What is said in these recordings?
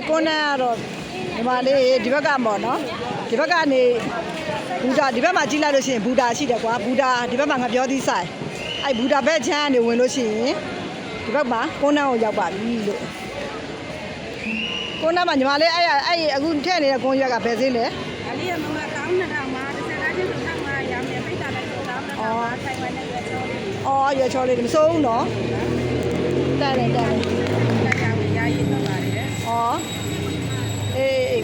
ကိုနန်းကတော့ဒီမှာလေးဒီဘက်ကပေါ့နော်ဒီဘက်ကနေဘူတာဒီဘက်မှာကြီးလိုက်လို့ရှိရင်ဘူတာရှိတယ်ကွာဘူတာဒီဘက်မှာငါပြောသီးဆိုင်အဲ့ဘူတာဘက်ချမ်းကနေဝင်လို့ရှိရင်ဒီဘက်မှာကိုနန်းကိုရောက်ပါပြီလို့ကိုနန်းမှာညီမလေးအဲ့အခုထည့်နေတဲ့ကွန်ရွက်ကဘယ်ဈေးလဲဒါလေးကမမကောင်းနေတာမှာတစ်ဆက်သားချင်းဆိုတော့ရမယ်ပိတ်တာလိုက်ဆိုတော့ထိုင်ဝမ်နဲ့ရွှေချောလေးအော်ရွှေချောလေးမစိုးဘူးနော်တက်တယ်ရရည်တော့ပါတယ်အော်အေး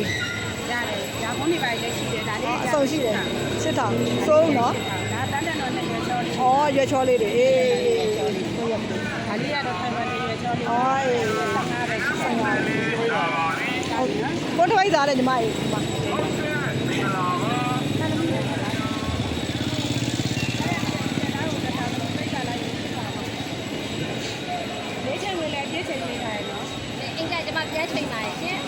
ရတယ်ဒါဘုန်းနေပါလေရှိတယ်ဒါလေးအဆုံးရှိတယ်8000စိုးနော်ဒါတန်းတန်းတော့နဲ့ရွှေချောလေးအော်ရွှေချောလေးတွေအေးဒါလေးကတော့ထိုင်ဝမ်နဲ့ရွှေချောလေးအော်အေး15ပဲ15ပါကိုထွေးစားတယ်ညီမကြီးအင်္ဂါကျမပြဲချိန်ပါရဲ့ရှင်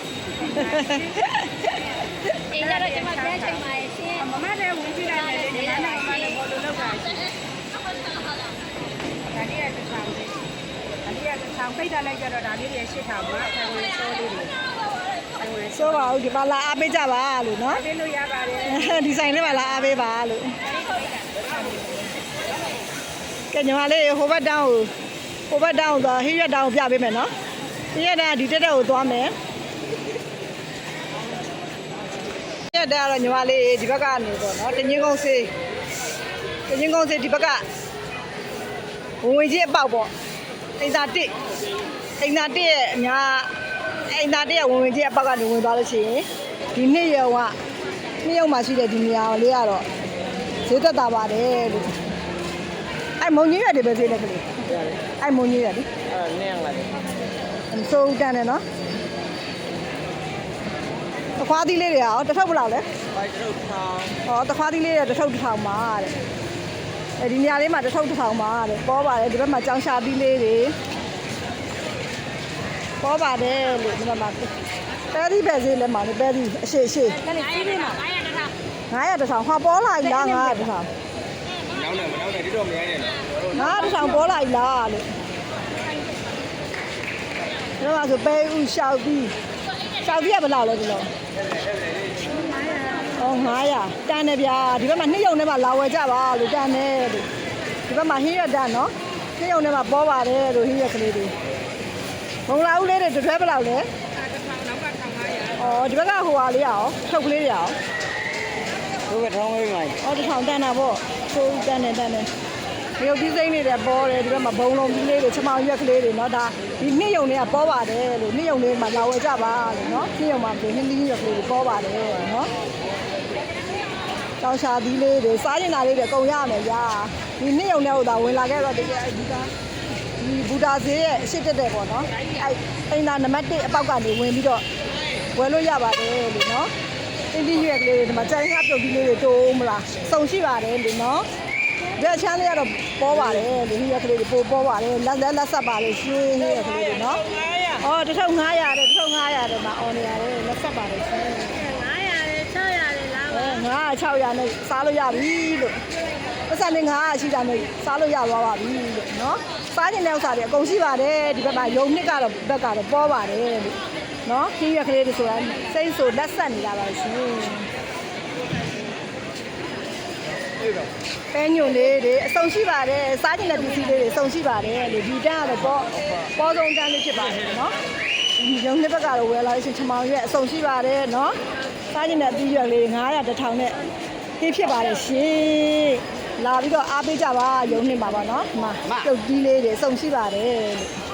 အင်္ဂါတော့ကျမပြဲချိန်ပါရဲ့ရှင်မမလည်းဝင်ကြည့်လိုက်တယ်ဒီနေ့ကမလည်းဘောလုံးလောက်တာဒါလေးကတစ်ဆောင်လေးဒါလေးကတစ်ဆောင်ပိတ်တာလိုက်ကြတော့ဒါလေးတွေရှစ်ထောင်ပါထိုင်ဝင်စောလေးတွေဆိုပါဦးဒီမှာလာအားပေးကြပါလို့နော်ပေးလို့ရပါတယ်ဒီဆိုင်လေးမှာလာအားပေးပါလို့ကဲညီမလေးဟိုဘက်တောင်းဆိုဟိဟိရက်တောင်းပြပေးမယ်နော်ဟိရက်တောင်းဒီတက်တက်ကိုသွားမယ်ဟိရက်တောင်းကတော့ညီမလေးဒီဘက်ကနေပေါ့နော်တငင်းကုန်းစေးဒီဘက်ကဝင်ကြီးအပေါက်ပေါ့အိမ်သာတစ်ရဲ့အများအိမ်သားတည်းဝင်ကြီးအပေါက်ကနေဝင်သွားလို့ရှိရင်ဒီနှစ်ရုံမှာရှိတဲ့ဒီနေရာလေးကတော့ဈေးသက်သာပါတယ်လို့အဲ့မုံကြီးရတယ်ပဲဈေးလက်ကလေးအဲ့မုံကြီးရတယ်အဲ့နင်းလာတယ်အစိုးတန်းတယ်နော်တခွားသီးလေးတွေရောတစ်ထုပ်ဘယ်လောက်လဲတစ်ထုပ်1000ဟောတခွားသီးလေးတွေတစ်ထုပ်1000ပါတဲ့အဲဒီနေရာလေးမှာတစ်ထုပ်1000ပါတဲ့ပေါ်ပါတယ်ဒီဘက်မှာကြောင်ရှာသီးလေးတွေပေါ်ပါတယ်လို့ဒီမှာပဲဒီပဲဈေးလဲမှာလေပဲဒီအရှိအဲ့ဒီကြီးလေးမှာ900တစ်ထောင်ဟာပေါ်လာပြီလား900တစ်ထောင်မနောက်နဲ့ဒီတော့မရိုင်းနဲ့နော်900တစ်ထောင်ပေါ်လာပြီလားလို့ဒီမှာဆိုပဲဥရှောက်ပြီးကဘယ်လောက်လဲဒီလို900တန်းနေဗျာဒီဘက်မှာနှစ်ယုံထဲမှာလာဝယ်ကြပါလို့တန်းနေလို့ဒီဘက်မှာဟင်းရတန်းနော်နှစ်ယုံထဲမှာပေါ်ပါတယ်လို့ဟင်းရကလေးတွေမုံလာဦးလေးတွေတွဲဘယ်လောက်လဲနောက်က1500အော်ဒီဘက်ကဟိုဟာလေးရအောင်ထုတ်ကလေးတွေရအောင်ဘုရားထောင်းလေးမိုင်းအော်တစ်ထောင်တန်းတာပေါ့ဆိုတန်းနေရုပ်ပြီးစိမ့်နေတယ်ပေါ်တယ်ဒီဘက်မှာဘုံလုံးပြီးလေးတွေချမောင်ရက်ကလေးတွေเนาะဒါဒီနှစ်ယုံတွေကပေါ်ပါတယ်လို့နှစ်ယုံလေးမှာလာဝယ်ကြပါလို့เนาะနှစ်ယုံမှာဒီနှစ်ရက်ကလေးတွေပေါ်ပါတယ်เนาะတောင်ရှာသီးလေးတွေစားကျင်တာလေးတွေအကုန်ရမယ်ညာဒီနှစ်ယုံတွေကဝင်လာခဲ့တော့ဒီဘူတာဈေးရဲ့အရှိတက်တယ်ပေါ့เนาะအဲ့အိမ်သာနံပါတ်1အပေါက်ကနေဝင်ပြီးတော့ဝယ်လို့ရပါတယ်လို့เนาะတင်းတင်းရွက်ကလေးတွေဒီမှာကြိုင်ငှပြုတ်ပြီးလေးတွေတိုးမလားစုံရှိပါတယ်လို့เนาะဒီချမ်းလေးကတော့ပေါ်ပါတယ်လို့ဒီရက်ကလေးတွေပေါ်ပါတယ်လက်ဆက်ပါတယ်ရှင်းရက်ကလေးတွေเนาะအော်1500တဲ့1500တဲ့မှာအော်နေရတယ်လက်ဆက်ပါတယ်ရှင်း900တဲ့600တဲ့လား900 600နဲ့စားလို့ရပြီလို့ပတ်စံလေး900ရှိတာနဲ့စားလို့ရသွားပါပြီလို့เนาะစားကျင်တဲ့ဥစ္စာတွေအကုန်ရှိပါတယ်ဒီဘက်မှာယုံနှစ်ကတော့ဘက်ကတော့ပေါ်ပါတယ်လို့เนาะခင်းရက်ကလေးတွေဆိုတာစိတ်ဆိုလက်ဆက်နေတာပါရှင်ပဲညွန်လေးတွေအစုံရှိပါတယ်စားကျင်တဲ့ပစ္စည်းလေးတွေအစုံရှိပါတယ်လေဒီတန်းကတော့ပေါ်ဆုံးတန်းလေးဖြစ်ပါတယ်เนาะဒီရုံနှစ်ဘက်ကတော့ဝယ်လာရှင်ချမောင်ရွက်အစုံရှိပါတယ်เนาะစားကျင်တဲ့အသီးရွက်လေး900 1000နဲ့ဒီဖြစ်ပါတယ်ရှင်လာပြီးတော့အားပေးကြပါရုံနှစ်ပါပါเนาะဒီမှာပြုတ်တီးလေးတွေအစုံရှိပါတယ်လို့